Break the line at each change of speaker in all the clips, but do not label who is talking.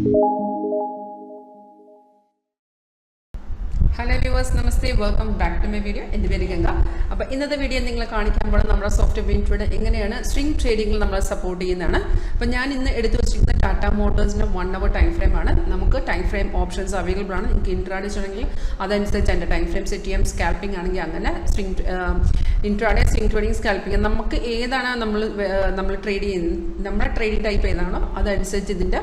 Hello viewers, namaste, welcome back to my video. In the video Ganga. Appo innathe video ningal kanikkan pora nammada software WinTrader enganeyana string trading il nammal support cheyyunnana. Appo njan innu eduthu vechirukkunna Tata Motors ന്റെ 1 hour time frame aanu. Namukku time frame options available aanu. Ninge intraday cheyyanengil adഅനുസരിച്ച് ante time frame set cheyyam. Scalping aanengil angane string intraday string trading scalping namukku edana nammal trade cheyyunnu nammada trade type edano adഅനുസരിച്ച് idinte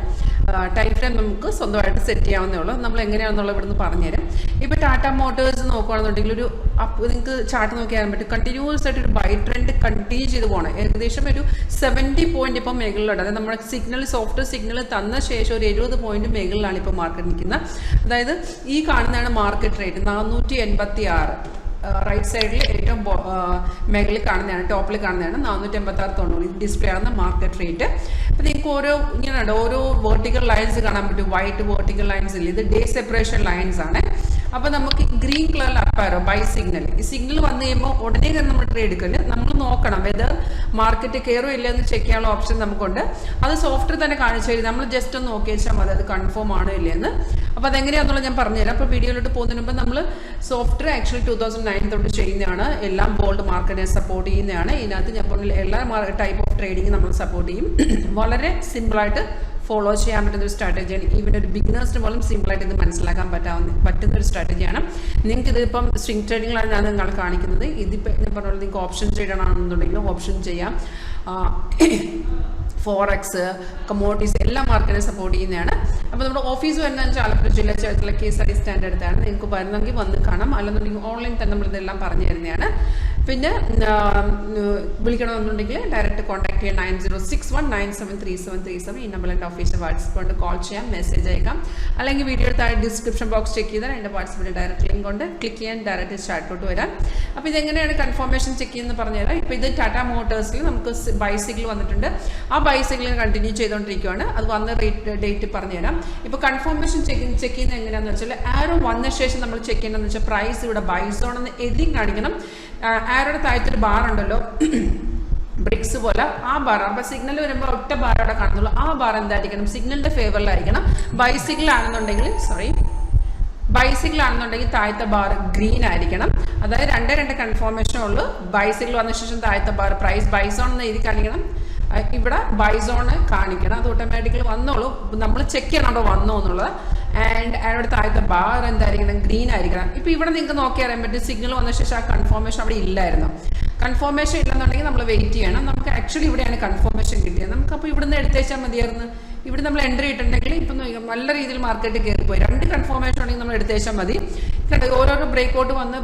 time frame namukku സ്വന്തമായിട്ട് set ചെയ്യാവുന്നേ ഉള്ളൂ. നമ്മൾ എങ്ങനെയാണെന്നുള്ളത് ഇവിടുന്ന് പറഞ്ഞുതരാം. ഇപ്പോൾ Tata Motors നോക്കുകയാണെന്നുണ്ടെങ്കിൽ ഒരു നിങ്ങൾക്ക് ചാർട്ട് നോക്കിയാൽ പറ്റും കണ്ടിന്യൂസ് ആയിട്ട് ഒരു ബൈ ട്രെൻഡ് കണ്ടിന്യൂ ചെയ്ത് പോകണം. ഏകദേശം ഒരു 70 പോയിന്റ് ഇപ്പം മേഖലയിലുണ്ട്. അതായത് നമ്മുടെ സിഗ്നൽ സോഫ്റ്റ് സിഗ്നൽ തന്ന ശേഷം ഒരു 70 പോയിന്റ് മേഖലയിലാണ് ഇപ്പോൾ മാർക്കറ്റ് നിൽക്കുന്നത്. അതായത് ഈ കാണുന്നതാണ് മാർക്കറ്റ് റേറ്റ് 486. റൈറ്റ് സൈഡിൽ ഏറ്റവും മേഖലയിൽ കാണുന്നതാണ്, ടോപ്പിൽ കാണുന്നതാണ് 486.90 ഡിസ്പ്ലേ ആകുന്ന മാർക്കറ്റ് റേറ്റ്. അപ്പോൾ നിങ്ങൾക്ക് ഇങ്ങനെയുണ്ട് ഓരോ വെർട്ടിക്കൽ ലൈൻസ് കാണാൻ പറ്റും. വൈറ്റ് വെർട്ടിക്കൽ ലൈൻസ് ഇല്ല, ഇത് ഡേ സെപ്പറേഷൻ ലൈൻസ് ആണ്. അപ്പോൾ നമുക്ക് ഗ്രീൻ കളറിൽ അപ്പാരോ ബൈ സിഗ്നൽ, ഈ സിഗ്നൽ വന്നു കഴിയുമ്പോൾ ഉടനെ തന്നെ നമ്മൾ ട്രേഡ് എടുക്കല്. നമ്മൾ നോക്കണം വെദർ മാർക്കറ്റ് കയറും ഇല്ല എന്ന് ചെക്ക് ചെയ്യാനുള്ള ഓപ്ഷൻ നമുക്കുണ്ട്. അത് സോഫ്റ്റ്വെയർ തന്നെ കാണിച്ചു തരും. നമ്മൾ ജസ്റ്റ് ഒന്ന് നോക്കി വെച്ചാൽ മതി അത് കൺഫേം ആണോ ഇല്ലയെന്ന്. അപ്പോൾ അതെങ്ങനെയാണെന്നുള്ളത് ഞാൻ പറഞ്ഞുതരാം. അപ്പോൾ വീഡിയോയിലോട്ട് പോകുന്നതിന് മുമ്പ് നമ്മൾ സോഫ്റ്റ്വെയർ ആക്ച്വലി 2009 തൊട്ട് ചെയ്യുന്നതാണ്. എല്ലാം ബോൾഡ് മാർക്കറ്റിനെ സപ്പോർട്ട് ചെയ്യുന്നതാണ്. ഇതിനകത്ത് ഞാൻ പറഞ്ഞ എല്ലാ ടൈപ്പ് ഓഫ് ട്രേഡിങ് നമ്മൾ സപ്പോർട്ട് ചെയ്യും. വളരെ സിമ്പിളായിട്ട് ഫോളോ ചെയ്യാൻ പറ്റുന്ന ഒരു സ്ട്രാറ്റജിയാണ്. ഈവൻ ഒരു ബിഗിനേഴ്സിന് പോലും സിമ്പിളായിട്ട് ഇത് മനസ്സിലാക്കാൻ പറ്റുന്ന ഒരു സ്ട്രാറ്റജിയാണ്. നിങ്ങൾക്ക് ഇതിപ്പം സ്വിംഗ് ട്രേഡിങ്ങിലാണ് ഞാൻ നിങ്ങൾ കാണിക്കുന്നത്. ഇതിപ്പോൾ ഞാൻ പറഞ്ഞ പോലെ നിങ്ങൾക്ക് ഓപ്ഷൻ ട്രേഡ് ആണെന്നുണ്ടെങ്കിലും ഓപ്ഷൻ ചെയ്യാം. ഫോറക്സ്, കമ്മോഡിറ്റീസ് എല്ലാ മാർക്കറ്റിനെ സപ്പോർട്ട് ചെയ്യുന്നതാണ്. അപ്പോൾ നമ്മുടെ ഓഫീസ് വരുന്നതെന്ന് വെച്ചാൽ ആലപ്പുഴ ജില്ല ചേർത്തുള്ള KSRTC സ്റ്റാൻഡ് അടുത്താണ്. നിങ്ങൾക്ക് വരുന്നെങ്കിൽ വന്ന് കാണാം, അല്ലെന്നുണ്ടെങ്കിൽ ഓൺലൈൻ തന്നെ നമ്മളിതെല്ലാം പറഞ്ഞു തരുന്നതാണ്. പിന്നെ വിളിക്കണമെന്നുണ്ടെങ്കിൽ ഡയറക്റ്റ് കോൺടാക്ട് ചെയ്യാം 9061973737. ഈ നമ്പറിൽ എൻ്റെ ഓഫീസിൽ വാട്സപ്പ് കൊണ്ട് കോൾ ചെയ്യാം, മെസ്സേജ് അയക്കാം. അല്ലെങ്കിൽ വീഡിയോ താഴെ ഡിസ്ക്രിപ്ഷൻ ബോക്സ് ചെക്ക് ചെയ്താൽ എൻ്റെ വാട്സപ്പിൽ ഡയറക്റ്റ് ലിങ്ക് കൊണ്ട് ക്ലിക്ക് ചെയ്യാൻ ഡയറക്റ്റ് ചാറ്റിലോട്ട് വരാം. അപ്പോൾ ഇതെങ്ങനെയാണ് കൺഫർമേഷൻ ചെക്ക് ചെയ്യുന്നത് പറഞ്ഞുതരാം. ഇപ്പോൾ ഇത് ടാറ്റ മോട്ടോഴ്സിൽ നമുക്ക് ബൈസിക്കിൾ വന്നിട്ടുണ്ട്. ആ ബൈസിക്കിൾ കണ്ടിന്യൂ ചെയ്തുകൊണ്ടിരിക്കുകയാണ്. അത് വന്ന ഡേറ്റ് പറഞ്ഞുതരാം. ഇപ്പോൾ കൺഫർമേഷൻ ചെക്ക് ചെയ്യുന്നത് എങ്ങനെയാണെന്ന് വെച്ചാൽ ആരോ വന്ന ശേഷം നമ്മൾ ചെക്ക് ചെയ്യേണ്ടതെന്ന് വെച്ചാൽ പ്രൈസ് ഇവിടെ ബൈ സോൺ എന്ന് എഴുതി കാണിക്കണം. ആരോടെ താഴത്തൊരു ബാർ ഉണ്ടല്ലോ ബ്രിക്സ് പോലെ, ആ ബാർ. അപ്പോൾ സിഗ്നൽ വരുമ്പോൾ ഒറ്റ ബാർ അവിടെ കാണുന്നുള്ളൂ. ആ ബാർ എന്തായിരിക്കണം? സിഗ്നലിൻ്റെ ഫേവറിലായിരിക്കണം. ബൈസിക്കിൾ ആണെന്നുണ്ടെങ്കിൽ താഴത്തെ ബാർ ഗ്രീൻ ആയിരിക്കണം. അതായത് രണ്ട് കൺഫർമേഷൻ ഉള്ളൂ. ബൈസിക്കിൾ വന്ന ശേഷം താഴത്തെ ബാർ പ്രൈസ് ബൈസോൺ എന്ന് എഴുതി കാണിക്കണം. ഇവിടെ ബൈസോണ് കാണിക്കണം. അത് ഓട്ടോമാറ്റിക്കലി വന്നോളൂ. നമ്മൾ ചെക്ക് ചെയ്യണം അവിടെ വന്നോ എന്നുള്ളത്. ആൻഡ് അവിടെ താഴത്തെ ബാർ എന്തായിരിക്കണം? ഗ്രീൻ ആയിരിക്കണം. ഇപ്പോൾ ഇവിടെ നിങ്ങൾക്ക് നോക്കി അറിയാൻ പറ്റും സിഗ്നൽ വന്ന ശേഷം ആ കൺഫർമേഷൻ അവിടെ ഇല്ലായിരുന്നു. കൺഫർമേഷൻ ഇല്ലെന്നുണ്ടെങ്കിൽ നമ്മൾ വെയിറ്റ് ചെയ്യണം. നമുക്ക് ആക്ച്വലി ഇവിടെയാണ് കൺഫർമേഷൻ കിട്ടിയത്. നമുക്കപ്പോൾ ഇവിടുന്ന് എടുത്തേച്ചാൽ മതിയായിരുന്നു. ഇവിടെ നമ്മൾ എൻട്രി ഇട്ടിട്ടുണ്ടെങ്കിൽ ഇപ്പം നല്ല രീതിയിൽ മാർക്കറ്റ് കയറിപ്പോയി. 2 കൺഫർമേഷൻ ഉണ്ടെങ്കിൽ നമ്മൾ എടുത്തേച്ചാൽ മതി. ഓരോരോ ബ്രേക്കൗട്ട് വന്ന്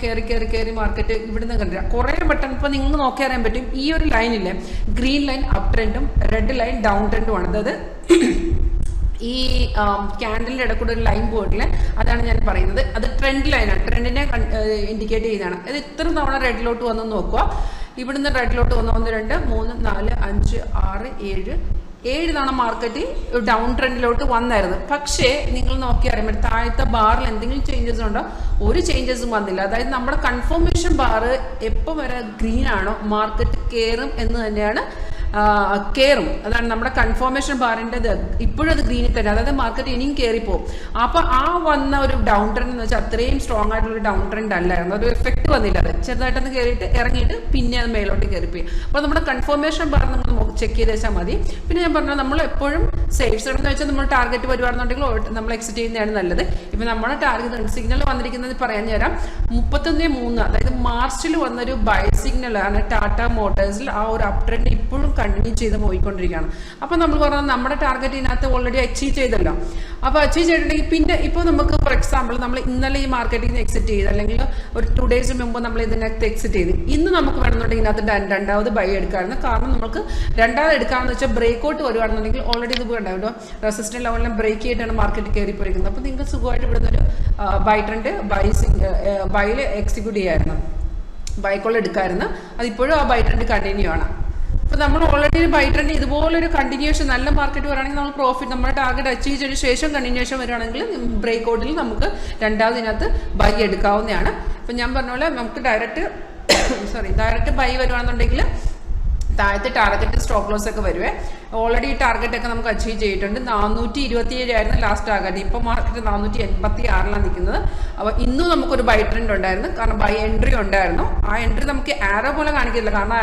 കയറി മാർക്കറ്റ് ഇവിടുന്ന് കണ്ടില്ല കുറേ ബട്ടൺ. ഇപ്പോൾ നിങ്ങൾ നോക്കി അറിയാൻ പറ്റും ഈ ഒരു ലൈനില്ലേ, ഗ്രീൻ ലൈൻ അപ് ട്രെൻഡും റെഡ് ലൈൻ ഡൗൺ ട്രെൻഡും ആണ്. അതായത് ഈ ക്യാൻഡലിൻ്റെ ഇടക്കൂടെ ഒരു ലൈൻ പോയിട്ടില്ലേ, അതാണ് ഞാൻ പറയുന്നത്. അത് ട്രെൻഡ് ലൈനാണ്, ട്രെൻഡിനെ ഇൻഡിക്കേറ്റ് ചെയ്യുന്നതാണ്. അത് ഇത്ര തവണ റെഡിലോട്ട് വന്ന് നോക്കുക. ഇവിടുന്ന് റെഡിലോട്ട് വന്ന് 1 2 3 4 5 6 7 തവണ മാർക്കറ്റ് ഡൗൺ ട്രെൻഡിലോട്ട് വന്നായിരുന്നു. പക്ഷേ നിങ്ങൾ നോക്കി അറിയുമ്പോൾ താഴത്തെ ബാറിൽ എന്തെങ്കിലും ചേഞ്ചസ് ഉണ്ടോ? ഒരു ചേഞ്ചസും വന്നില്ല. അതായത് നമ്മുടെ കൺഫർമേഷൻ ബാർ എപ്പോൾ വരെ ഗ്രീൻ ആണോ മാർക്കറ്റ് കയറും എന്ന് തന്നെയാണ്. കയറും, അതാണ് നമ്മുടെ കൺഫർമേഷൻ ബാറിൻ്റെ. ഇപ്പോഴും അത് ഗ്രീനിൽ തന്നെ, അതായത് മാർക്കറ്റ് ഇനിയും കയറിപ്പോവും. അപ്പോൾ ആ വന്ന ഒരു ഡൗൺ ട്രെൻഡ് എന്ന് വെച്ചാൽ അത്രയും സ്ട്രോങ് ആയിട്ടുള്ളൊരു ഡൗൺ ട്രെൻഡ് അല്ലായിരുന്നു. ഒരു എഫക്റ്റ് വന്നില്ല. അത് ചെറുതായിട്ടൊന്ന് കയറിയിട്ട് ഇറങ്ങിയിട്ട് പിന്നെ അത് മേലോട്ട് കയറിപ്പോയി. അപ്പോൾ നമ്മുടെ കൺഫർമേഷൻ ബാർ നമ്മൾ ചെക്ക് ചെയ്ത് വെച്ചാൽ മതി. പിന്നെ ഞാൻ പറഞ്ഞാൽ നമ്മൾ എപ്പോഴും സേഫ് സൈഡ് എന്ന് വെച്ചാൽ നമ്മൾ ടാർഗറ്റ് വരുവാണെന്നുണ്ടെങ്കിൽ നമ്മൾ എക്സിറ്റ് ചെയ്യുന്നതാണ് നല്ലത്. ഇപ്പോൾ നമ്മുടെ ടാർഗറ്റ് സിഗ്നൽ വന്നിരിക്കുന്നത് പറയാൻ തരാം 31/3, അതായത് മാർച്ചിൽ വന്നൊരു ബൈ സിഗ്നലാണ് ടാറ്റ മോട്ടോഴ്സിൽ. ആ ഒരു അപ് ട്രെൻഡ് ഇപ്പോഴും കണ്ടിന്യൂ ചെയ്ത് പോയിക്കൊണ്ടിരിക്കുകയാണ്. അപ്പോൾ നമ്മൾ പറഞ്ഞാൽ നമ്മുടെ ടാർഗറ്റ് ഇതിനകത്ത് ഓൾറെഡി അച്ചീവ് ചെയ്തല്ലോ. അപ്പോൾ അച്ചീവ് ചെയ്തിട്ടുണ്ടെങ്കിൽ പിന്നെ ഇപ്പോൾ നമുക്ക് ഫോർ എക്സാമ്പിൾ നമ്മൾ ഇന്നലെ ഈ മാർക്കറ്റിൽ നിന്ന് എക്സിറ്റ് ചെയ്ത്, അല്ലെങ്കിൽ ഒരു 2 days മുമ്പ് നമ്മൾ ഇതിനകത്ത് എക്സിറ്റ് ചെയ്ത്, ഇന്ന് നമുക്ക് വേണമെന്നുണ്ടെങ്കിൽ ഇതിനകത്ത് രണ്ടാമത് ബൈ എടുക്കാമായിരുന്നു. കാരണം നമുക്ക് രണ്ടാമത് എടുക്കാമെന്ന് വെച്ചാൽ ബ്രേക്കൗട്ട് വരുവാണെന്നുണ്ടെങ്കിൽ ഓൾറെഡി ഇത് ഉണ്ടാവും റെസിസ്റ്റന്റ് ലെവലിനെ ബ്രേക്ക് ചെയ്തിട്ടാണ് മാർക്കറ്റ് കയറിപ്പോയിരിക്കുന്നത്. അപ്പോൾ നിങ്ങൾക്ക് സുഖമായിട്ട് ഇവിടുന്ന് ഒരു ബൈ ട്രെൻഡ് ബൈയിൽ എക്സിക്യൂട്ട് ചെയ്യാമായിരുന്നു, ബൈക്കോൾ എടുക്കാമായിരുന്നു. അതിപ്പോഴും ആ ബൈ ട്രെൻഡ് കണ്ടിന്യൂ ആണ്. അപ്പോൾ നമ്മൾ ഓൾറെഡി ഒരു ബൈ ട്രെൻഡ് ഇതുപോലൊരു കണ്ടിന്യൂഷൻ നല്ല മാർക്കറ്റ് വരികയാണെങ്കിൽ നമ്മൾ പ്രോഫിറ്റ് നമ്മുടെ ടാർഗറ്റ് അച്ചീവ് ചെയ്തതിന് ശേഷം കണ്ടിന്യൂഷൻ വരികയാണെങ്കിൽ ബ്രേക്കൗട്ടിൽ നമുക്ക് രണ്ടാമതിനകത്ത് ബൈ എടുക്കാവുന്നതാണ്. അപ്പം ഞാൻ പറഞ്ഞ പോലെ നമുക്ക് ഡയറക്റ്റ് ബൈ വരുവാണെന്നുണ്ടെങ്കിൽ താഴത്തെ ടാർഗറ്റ് സ്റ്റോപ്പ് ലോസ് ഒക്കെ വരുവേ. ഓൾറെഡി ഈ ടാർഗറ്റ് ഒക്കെ നമുക്ക് അച്ചീവ് ചെയ്തിട്ടുണ്ട്. 427 ആയിരുന്നു ലാസ്റ്റ് ടാർഗറ്റ്. ഇപ്പോൾ മാർക്കറ്റ് 486 നിൽക്കുന്നത്. അപ്പോൾ ഇന്നും നമുക്കൊരു ബൈ ട്രെൻഡ് ഉണ്ടായിരുന്നു, കാരണം ബൈ എൻട്രി ഉണ്ടായിരുന്നു. ആ എൻട്രി നമുക്ക് ആരോ പോലെ കാണിക്കില്ല, കാരണം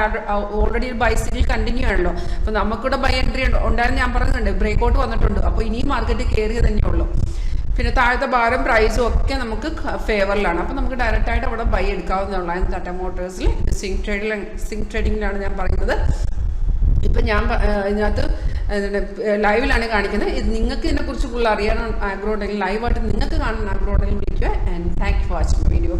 ഓൾറെഡി ഒരു ബൈസിക്കിൾ കണ്ടിന്യൂ ആണല്ലോ. അപ്പോൾ നമുക്കിവിടെ ബൈ എൻട്രി ഉണ്ടായിരുന്നു, ഞാൻ പറഞ്ഞിട്ടുണ്ട്, ബ്രേക്ക് ഔട്ട് വന്നിട്ടുണ്ട്. അപ്പോൾ ഇനി മാർക്കറ്റ് കയറിയ തന്നെയുള്ളൂ. പിന്നെ താഴത്തെ ബാറും പ്രൈസും ഒക്കെ നമുക്ക് ഫേവറിലാണ്. അപ്പോൾ നമുക്ക് ഡയറക്റ്റായിട്ട് അവിടെ ബൈ എടുക്കാവുന്നതാണ് ടാറ്റ മോട്ടോഴ്സിൽ. സിങ്ക് ട്രേഡിങ്ങിലാണ് ഞാൻ പറയുന്നത്. ഇപ്പം ഞാൻ ഇതിനകത്ത് ലൈവിലാണ് കാണിക്കുന്നത്. ഇത് നിങ്ങൾക്ക് ഇതിനെക്കുറിച്ച് കൂടുതൽ അറിയാൻ ആഗ്രഹമുണ്ടെങ്കിൽ ലൈവായിട്ട് നിങ്ങൾക്ക് കാണുന്ന ആഗ്രഹമുണ്ടെങ്കിൽ വിളിക്കുക. And thank you for watching video.